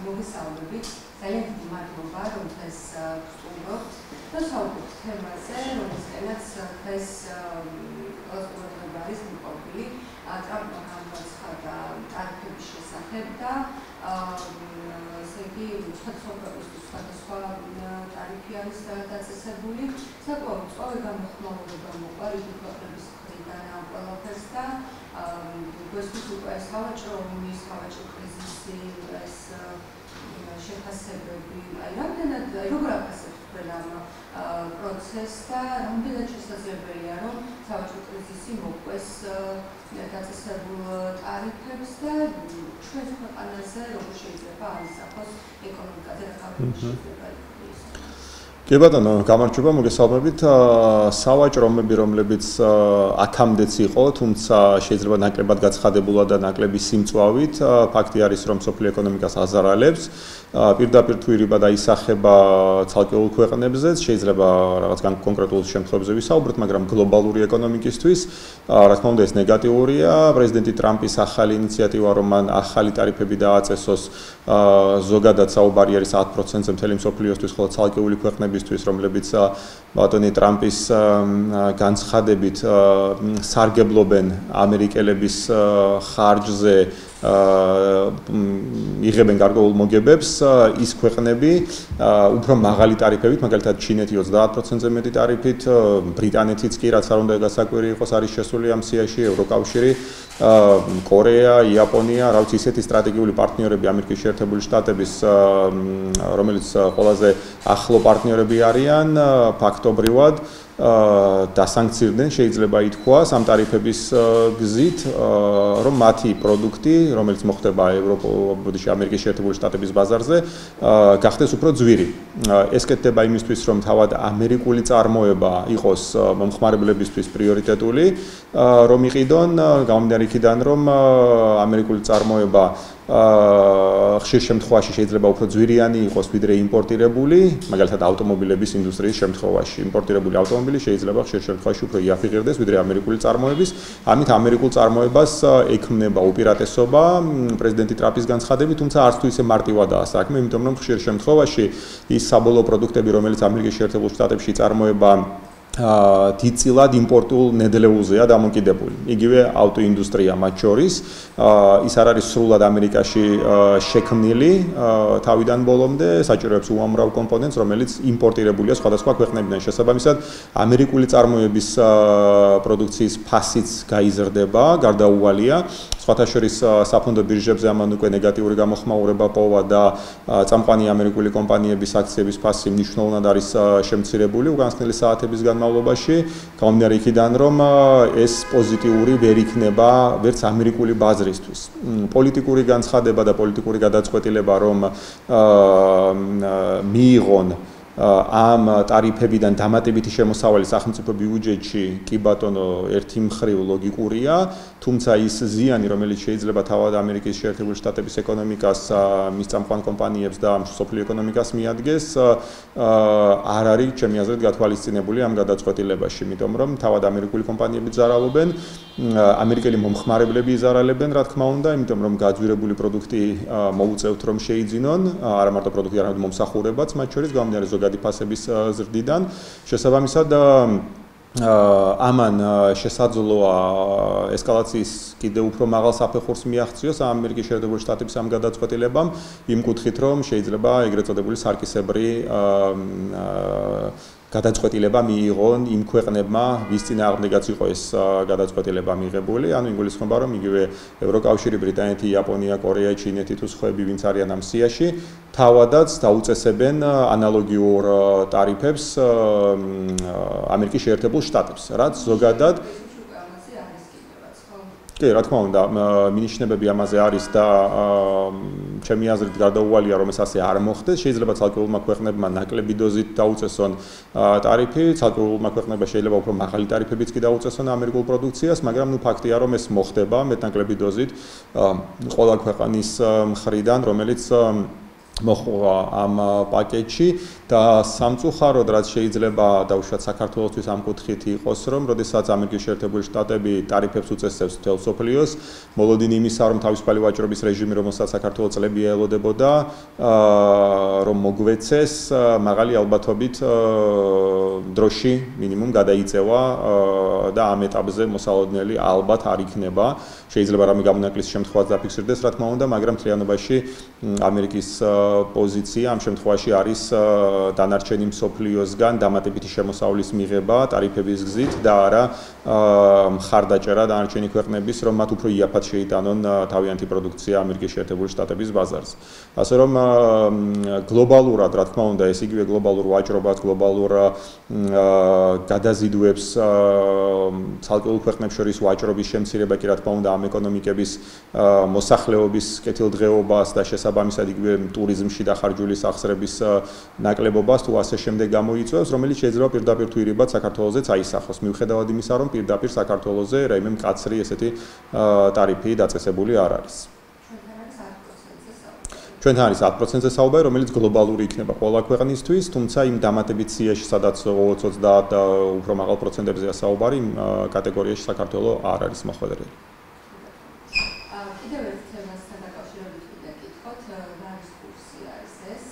მოგესალმებით. ძალიან დიდი მადლობა, რომ დღეს ვსტუმრობთ და საუბრობთ თემაზე, რომელზეც დღეს ყველაზე ყურადღება არის მოპოვებული ტრამპმა გამოაცხადა ტარიფების შესახებ და ესე იგი სხვადასხვა ტარიფი არის დაწესებული. საკმაოდ სწორი გამოხმაურება მოყვა რიგი ქვეყნების მხრიდან ამ ყველაფერს და გვესმის უკვე სავაჭრო ომის, სავაჭრო კრიზისი, ეს შეფასებები, რამდენად როგორ აფასებთ თქვენ ამ პროცესს და რამდენად შესაძლებელია, რომ სავაჭრო კრიზისი მოყვეს დაწესებულ ტარიფებს და ჩვენს ქვეყანაზე როგორ შეიძლება აისახოს ეკონომიკაზე რა შეიძლება იყოს. კი ბატონო, გამარჯობა, მოგესალმებით. სავაჭრო ომები, რომლებიც აქამდეც იყო, თუმცა შეიძლება ნაკლებად გაცხადებულა და ნაკლები სიმწვავით, ფაქტი არის, რომ სოფლიო ეკონომიკას აზარალებს. პირდაპირ თუ ირიბა დაისახება ცალკეულ ქვეყნებზეც, შეიძლება რაღაც კონკრეტულ შემთხვევებზე ვისაუბროთ, მაგრამ გლობალური ეკონომიკისთვის, რა თქმა უნდა, ეს ნეგატიურია. პრეზიდენტი ტრამპის ახალი ინიციატივა, რომ მან ახალი ტარიფები დააწესოს, ზოგადად საუბარი არის 10%-ზე მთელი მსოფლიოსთვის, ხოლო ცალკეული ქვეყნებისთვის, რომლებიც ბატონი ტრამპის განცხადებით სარგებლობენ ამერიკელების ხარჯზე იღებენ გარკვეულ მოგებებს, ის ქვეყნები უფრო მაღალი ტარიფებით, მაგალითად ჩინეთი 30%-ზე მეტი ტარიფით, ბრიტანეთიც კი რაც არ უნდა გასაკვირი იყოს არის შესული ამ სიაში, ევროკავშირი, კორეა, იაპონია, რა ვიცი, ისეთი სტრატეგიული პარტნიორები ამერიკის შეერთებული შტატების, რომელიც ყველაზე ახლო პარტნიორები არიან, ფაქტობრივად დასანქცირდნენ, შეიძლება ითქვას, ამ ტარიფების გზით, რომ მათი პროდუქტი, რომელიც მოხდება ევროპაში, ამერიკის შეერთებული შტატების ბაზარზე, გახდეს უფრო ძვირი. ეს კეთდება იმისთვის, რომ თავად ამერიკული წარმოება იყოს მომხმარებლებისთვის პრიორიტეტული, რომ იყიდონ, გამომდინარე იქიდან, რომ ამერიკული წარმოება ხშირ შემთხვევაში შეიძლება უფრო ძვირიანი იყოს ვიდრე იმპორტირებული, მაგალითად ავტომობილების ინდუსტრიის შემთხვევაში. იმპორტირებული ავტომობილი შეიძლება ხშირ შემთხვევაში უფრო იაფიღირდეს ვიდრე ამერიკული წარმოების. ამით ამერიკულ წარმოებას ექმნება უპირატესობა პრეზიდენტი ტრამპის განცხადებით, თუმცა არც თუ ისე მარტივადაა საქმე, იმიტომ რომ ხშირ შემთხვევაში ის საბოლოო პროდუქტები, რომელიც ამერიკის შეერთებულ შტატებში იწარმოება დიდწილად იმპორტულ ნედლეულზეა დამოკიდებული. იგივე ავტოინდუსტრია მათ შორის, ის არ არის სრულად ამერიკაში შექმნილი თავიდან ბოლომდე, საჭიროებს უამრავ კომპონენტს, რომელიც იმპორტირებულია სხვადასხვა ქვეყნებიდან. შესაბამისად, ამერიკული წარმოების პროდუქციის ფასიც გაიზრდება, გარდაუვალია. სხვათა შორის საფონდო ბირჟებზე ამან უკვე ნეგატიური გამოხმაურება პოვა და წამყვანი ამერიკული კომპანიების აქციების ფასი მნიშვნელოვნად არის შემცირებული უკანასკნელი საათების განმავლობაში, გამომდინარე იქიდან, რომ ეს პოზიტიური ვერ იქნება ვერც ამერიკული ბაზრისთვის. პოლიტიკური განცხადება და პოლიტიკური გადაწყვეტილება, რომ მიიღონ ამ ტარიფებიდან დამატებითი შემოსავალი სახელმწიფო ბიუჯეტში კი ბატონო ერთი მხრივ ლოგიკურია, თუმცა ის ზიანი, რომელიც შეიძლება თავად ამერიკის შეერთებული შტატების ეკონომიკას, მის წამყვან კომპანიებს და მსოფლიო ეკონომიკას მიადგეს, არ არის ჩემი აზრით გათვალისწინებული ამ გადაწყვეტილებაში, იმიტომ რომ თავად ამერიკული კომპანიები ზარალობენ, ამერიკელი მომხმარებლები იზარალებენ, რა თქმა უნდა, იმიტომ რომ გაძვირებული პროდუქტი მოუწევთ რომ შეიძინონ, არა მარტო პროდუქტი, არამედ მომსახურებაც, მათ შორის გამომდინარე ზოგადი ფასების ზრდიდან. შესაბამისად, ამან შესაძლოა ესკალაციის კიდევ უფრო მაღალ საფეხურს მიაღწიოს ამერიკის შეერთებული შტატების ამ გადაწყვეტილებამ, იმ კუთხით, რომ შეიძლება ეგრეთ წოდებული სარკისებრი გადაწყვეტილება მიიღონ იმ ქვეყნებმა, ვის წინააღმდეგაც იყო ეს გადაწყვეტილება მიღებული, ანუ იგულისხმება, რომ იგივე ევროკავშირი, ბრიტანეთი, იაპონია, კორეა, ჩინეთი თუ სხვები, ვინც არიან ამ სიაში, თავადაც დაუწესებენ ანალოგიურ ტარიფებს ამერიკის შეერთებულ შტატებს, რაც ზოგადად კი, რა თქმა უნდა, მინიშნებები ამაზე არის და ჩემი აზრით გარდაუვალია, რომ ეს ასე არ მოხდეს. შეიძლება ცალკეულმა ქვეყნებმა ნაკლები დოზით დაუწესონ ტარიფი, ცალკეულმა ქვეყნებმა შეიძლება უფრო მაღალი ტარიფებიც კი დაუწესონ ამერიკულ პროდუქციას, მაგრამ ნუ ფაქტია, რომ ეს მოხდება მეტნაკლები დოზით ყველა ქვეყნის მხრიდან, რომელიც მოხდა ამ პაკეტში და სამწუხაროდ რაც შეიძლება დაუშვათ საქართველოსთვის ამ კუთხით იყოს რომ როდესაც ამერიკის შეერთებული შტატები ტარიფებს უწესებს მთელ სოფლიოს მოლოდინი იმისა რომ თავისუფალი ვაჭრობის რეჟიმი რომელსაც საქართველოს წლები ელოდებოდა რომ მოგვეცეს მაღალი ალბათობით დროში მინიმუმ გადაიწევა და ამ ეტაპზე მოსალოდნელი ალბათ არ იქნება შეიძლება რამე გამონაკლისის შემთხვევაში დაფიქსირდეს რა თქმა უნდა მაგრამ მთლიანობაში ამერიკის პოზიცია ამ შემთხვევაში არის დანარჩენი მსოფლიოსგან დამატებითი შემოსავლის მიღება ტარიფების გზით და არა მხარდაჭერა დანარჩენი ქვეყნების რომ მათ უფრო იაფად შეიტანონ თავიანთი პროდუქცია ამერიკის შეერთებული შტატების ბაზარზე. ასე რომ გლობალურად რა თქმა უნდა ეს იგივე გლობალურ ვაჭრობას გლობალურ გადაზიდვებს ცალკეულ ქვეყნებს შორის ვაჭრობის შემცირება კი რა თქმა უნდა ამ ეკონომიკების მოსახლეობის კეთილდღეობას და შესაბამისად იგივე ტურიზმში დახარჯული სახსრების ნაკლებობას თუ ასე შემდეგ გამოიწვევს, რომელიც შეიძლება პირდაპირ თუ ირიბად საქართველოსაც აისახოს. მიუხედავად იმისა, რომ პირდაპირ საქართველოზე რაიმე მკაცრი ესეთი ტარიფი დაწესებული არ არის. ჩვენთან არის 10%-ზე საუბარი, რომელიც გლობალური იქნება ყველა ქვეყნისთვის, თუმცა იმ დამატებით სიაში, სადაც 20-30 და უფრო მაღალ პროცენტებზეა საუბარი, კატეგორიაში საქართველო არ არის მოხვედრილი. კიდევ ერთ თემასთან დაკავშირებით ვიდა კითხოთ, ლარის კურსი არის ეს.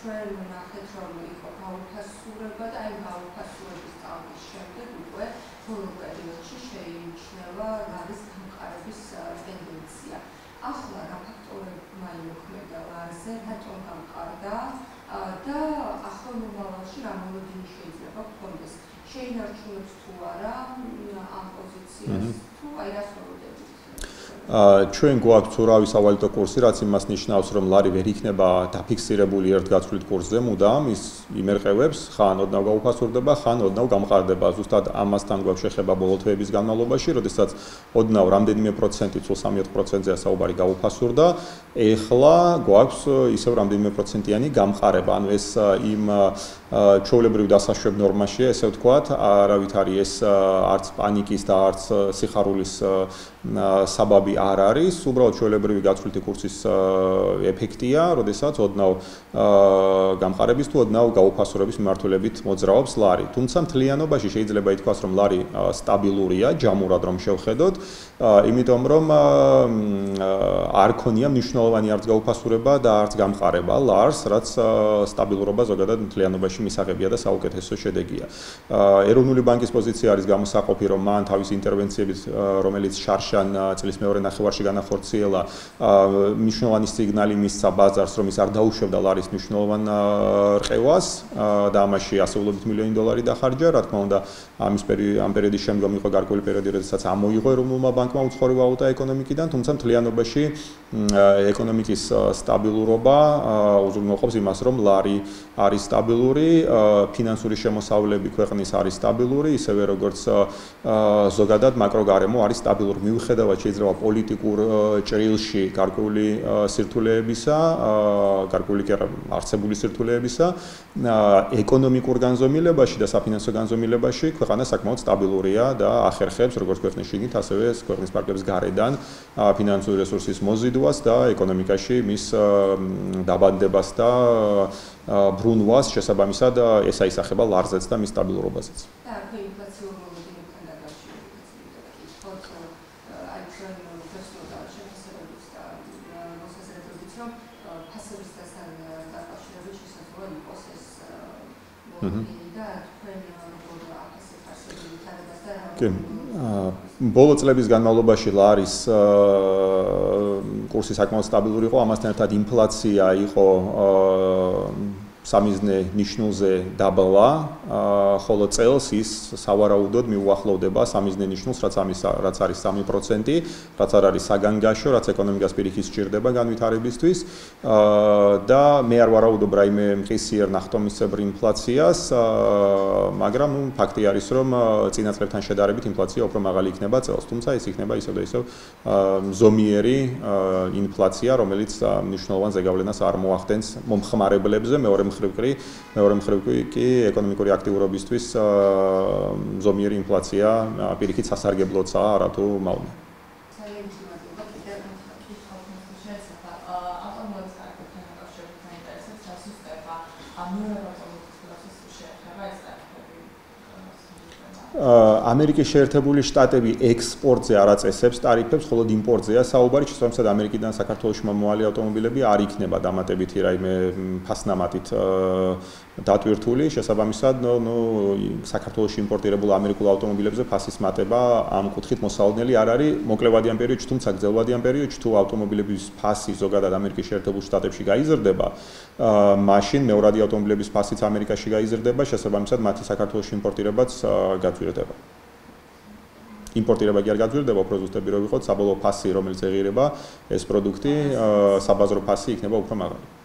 ჩვენ ვნახეთ, რომ იყო გაუფასურება და აი გაუფასურების წამის შემდეგ უკვე ბოლო პერიოდში შეიმჩნევა ლარის გამყარების ტენდენცია. ახლა რა ფაქტორებმა იმოქმედა ლარზე, რატომ გამყარდა და ახალ მომავალში რა მოლოდინი შეიძლება გქონდეს? შეინარჩუნებს თუ არა ამ პოზიციას თუ აი რას მოლოდინს? ჩვენ გვაქვს ურავი სავალუტო კურსი, რაც იმას ნიშნავს, რომ ლარი ვერ იქნება დაფიქსირებული ერთგაცვლით კურსზე, მუდამ ის იმერყევებს, ხან ოდნავ გაუფასურდება, ხან ოდნავ გამყარდება. ზუსტად ამასთან გვაქვს შეხება ბოლო თვეების განმავლობაში, როდესაც ოდნავ რამდენიმე პროცენტი, სულ 3-4%-ზეა საუბარი გაუფასურდა, ეხლა გვაქვს ისევ რამდენიმე პროცენტიანი გამყარება. ანუ ეს იმ ჩვეულებრივ დასაშვებ ნორმაშია, ესე ვთქვათ, არავით არის ეს არც პანიკის და არც სიხარულის საბაბი არ არის, უბრალოდ ჩვეულებრივი გაცვლითი კურსის ეფექტია, როდესაც ოდნავ გამყარების თუ ოდნავ გაუფასურების მიმართულებით მოძრაობს ლარი. თუმცა მთლიანობაში შეიძლება ითქვას, რომ ლარი სტაბილურია, ჯამურად რომ შევხედოთ, იმიტომ რომ არ ქონია მნიშვნელოვანი არც გაუფასურება და არც გამყარება ლარს, რაც სტაბილურობა ზოგადად მთლიანობაში მისაღებია და საუკეთესო შედეგია. ეროვნული ბანკის პოზიცია არის გამოსაყოფი, რომ მან თავის ინტერვენციებით, რომელიც შარშან წლის მეორე ნახევარში განახორციელა, მნიშვნელოვანი სიგნალი მისცა ბაზარს, რომ ის არ დაუშვებდა ლარის მნიშვნელოვან რყევას და ამაში ასეულობით მილიონი დოლარი დახარჯა. რა თქმა უნდა, ამ პერიოდის შემდგომ იყო გარკვეული პერიოდი, როდესაც ამოიღო ეროვნულმა ბანკმა უცხოური ვალუტა ეკონომიკიდან, თუმცა მთლიანობაში ეკონომიკის სტაბილურობა უზრუნველყოფს იმას, რომ ლარი არის სტაბილური, ფინანსური შემოსავლები ქვეყნის არის სტაბილური, ისევე როგორც ზოგადად მაკროგარემო არის სტაბილური. მიუხედავად შეიძლება პოლიტიკურ ჭრილში გარკვეული სირთულეებისა, გარკვეული კი არა არსებული სირთულეებისა, ეკონომიკურ განზომილებაში და საფინანსო განზომილებაში ქვეყანა საკმაოდ სტაბილურია და ახერხებს როგორც ქვეყნის შიგნით, ასევე ქვეყნის პარკების გარედან ფინანსური რესურსის მოზიდვას და ეკონომიკაში მის დაბანდებას და ბრუნვას შესაბამისად ეს აისახება ლარზეც და მის სტაბილურობაზეც. და აქ ინფლაციურ მოლოდინებთან დაკავშირებით კითხოთ, აი ჩვენ ვეცდოთ შეფასებებს და მოსაზრებებით, რომ ფასებისთან დაკავშირებით შესაძლოა იყოს ეს მოლოდინი და თქვენ როგორ აფასებთ ფასების თარებას და რა ბოლო წლების განმავლობაში ლარის კურსი საკმაოდ სტაბილური იყო, ამასთან ერთად ინფლაცია იყო სამიზნე ნიშნულზე დაბლა, ხოლო წელს ის სავარაუდოდ მიუახლოვდება სამიზნე ნიშნულს, რაც არის 3%, რაც არ არის საგანგაშო, რაც ეკონომიკას პირიქით სჭირდება განვითარებისთვის და მე არ ვარაუდობ რაიმე მყისიერ ნახტომისებრი ინფლაციას, მაგრამ ფაქტი არის, რომ წინა წლებთან შედარებით ინფლაცია უფრო მაღალი იქნება წელს, თუმცა ის იქნება ისევ და ისევ ზომიერი ინფლაცია, რომელიც მნიშვნელოვან ზეგავლენას არ მოახდენს მომხმარებლებზე, მეორე მხრივ კი ეკონომიკური აქტიურობისთვის ზომიერი ინფლაცია პირიქით სასარგებლოა არა თუ მავნე. ამერიკის შეერთებული შტატები ექსპორტზე არ აწესებს ტარიფებს, ხოლო იმპორტზეა საუბარი, შესაბამისად ამერიკიდან საქართველოში მომავალი ავტომობილები არ იქნება დამატებითი რაიმე ფასნამატით დატვირთული, შესაბამისად, საქართველოში იმპორტირებულ ამერიკულ ავტომობილებზე ფასის მატება ამ კუთხით მოსალოდნელი არ არის მოკლევადიან პერიოდში, თუმცა გრძელვადიან პერიოდში თუ ავტომობილების ფასი ზოგადად ამერიკის შეერთებულ შტატებში გაიზრდება, მაშინ მეორადი ავტომობილების ფასიც ამერიკაში გაიზრდება, შესაბამისად მათი საქართველოში იმპორტირებაც გაძვირდება. იმპორტირება კი არ გაძვირდება, უფრო ზუსტად რო ვიყოთ, საბოლოო ფასი, რომელიც ეღირება ეს პროდუქტი, საბაზრო ფასი იქნება უფრო მაღალი.